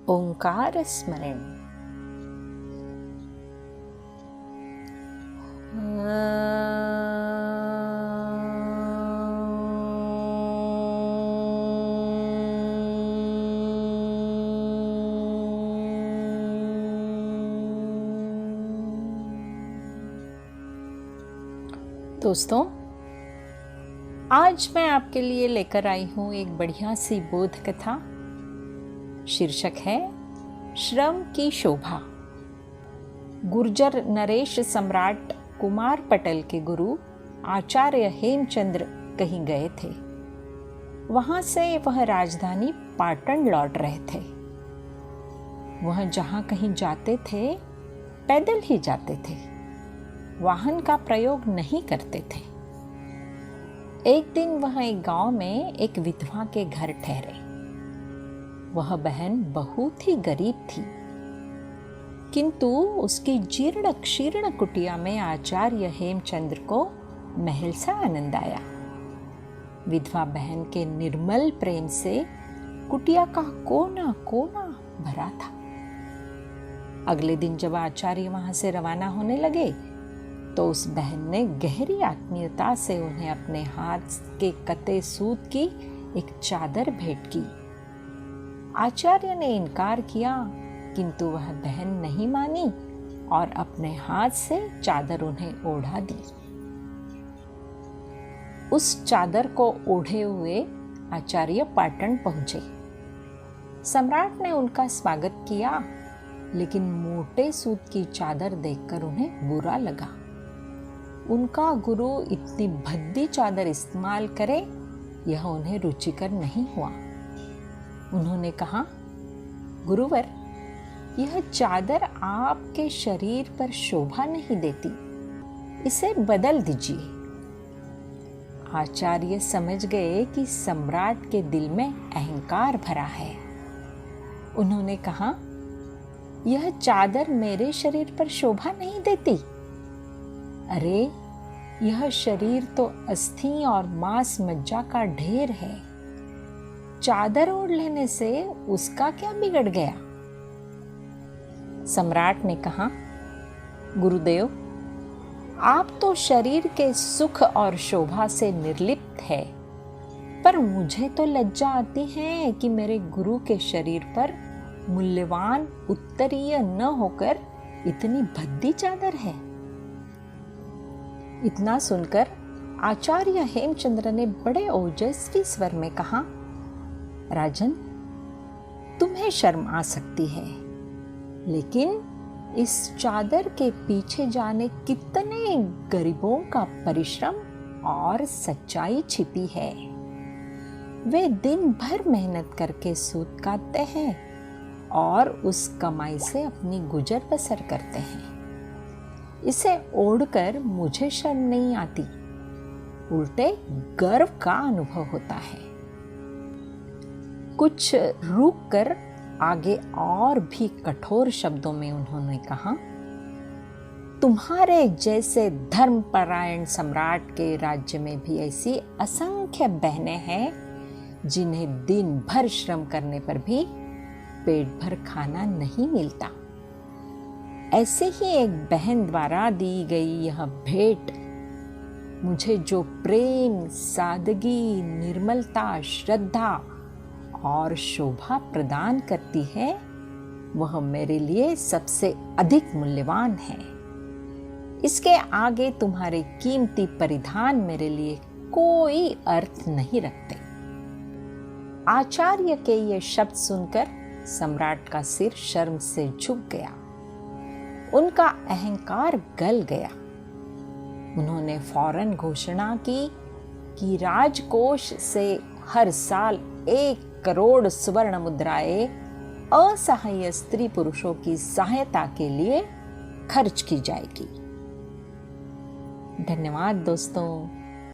ओंकार स्मरण। दोस्तों, आज मैं आपके लिए लेकर आई हूँ एक बढ़िया सी बोध कथा। शीर्षक है श्रम की शोभा। गुर्जर नरेश सम्राट कुमार पटेल के गुरु आचार्य हेमचंद्र कहीं गए थे। वहां से वह राजधानी पाटन लौट रहे थे। वह जहां कहीं जाते थे पैदल ही जाते थे, वाहन का प्रयोग नहीं करते थे। एक दिन वह एक गांव में एक विधवा के घर ठहरे। वह बहन बहुत ही गरीब थी, किंतु उसकी जीर्ण शीर्ण कुटिया में आचार्य हेमचंद्र को महल सा आनंद आया। विधवा बहन के निर्मल प्रेम से कुटिया का कोना कोना भरा था। अगले दिन जब आचार्य वहां से रवाना होने लगे तो उस बहन ने गहरी आत्मीयता से उन्हें अपने हाथ के कते सूत की एक चादर भेंट की। आचार्य ने इनकार किया, किंतु वह बहन नहीं मानी और अपने हाथ से चादर उन्हें ओढ़ा दी। उस चादर को ओढ़े हुए आचार्य पाटन पहुंचे। सम्राट ने उनका स्वागत किया, लेकिन मोटे सूत की चादर देखकर उन्हें बुरा लगा। उनका गुरु इतनी भद्दी चादर इस्तेमाल करे, यह उन्हें रुचिकर नहीं हुआ। उन्होंने कहा, गुरुवर, यह चादर आपके शरीर पर शोभा नहीं देती, इसे बदल दीजिए। आचार्य समझ गए कि सम्राट के दिल में अहंकार भरा है। उन्होंने कहा, यह चादर मेरे शरीर पर शोभा नहीं देती। अरे, यह शरीर तो अस्थि और मांस मज्जा का ढेर है। चादर ओढ़ लेने से उसका क्या बिगड़ गया? सम्राट ने कहा, गुरुदेव, आप तो शरीर के सुख और शोभा से निर्लिप्त है, पर मुझे तो लज्जा आती है कि मेरे गुरु के शरीर पर मूल्यवान उत्तरीय न होकर इतनी भद्दी चादर है। इतना सुनकर आचार्य हेमचंद्र ने बड़े ओजस्वी स्वर में कहा, राजन, तुम्हें शर्म आ सकती है, लेकिन इस चादर के पीछे जाने कितने गरीबों का परिश्रम और सच्चाई छिपी है। वे दिन भर मेहनत करके सूत काटते हैं और उस कमाई से अपनी गुजर बसर करते हैं। इसे ओढ़कर मुझे शर्म नहीं आती, उल्टे गर्व का अनुभव होता है। कुछ रुक कर आगे और भी कठोर शब्दों में उन्होंने कहा, तुम्हारे जैसे धर्मपरायण सम्राट के राज्य में भी ऐसी असंख्य बहनें हैं जिन्हें दिन भर श्रम करने पर भी पेट भर खाना नहीं मिलता। ऐसे ही एक बहन द्वारा दी गई यह भेंट मुझे जो प्रेम, सादगी, निर्मलता, श्रद्धा और शोभा प्रदान करती है, वह मेरे लिए सबसे अधिक मूल्यवान है। इसके आगे तुम्हारे कीमती परिधान मेरे लिए कोई अर्थ नहीं रखते। आचार्य के ये शब्द सुनकर सम्राट का सिर शर्म से झुक गया। उनका अहंकार गल गया। उन्होंने फौरन घोषणा की कि राजकोष से हर साल 1 करोड़ स्वर्ण मुद्राएं असहाय स्त्री पुरुषों की सहायता के लिए खर्च की जाएगी। धन्यवाद दोस्तों।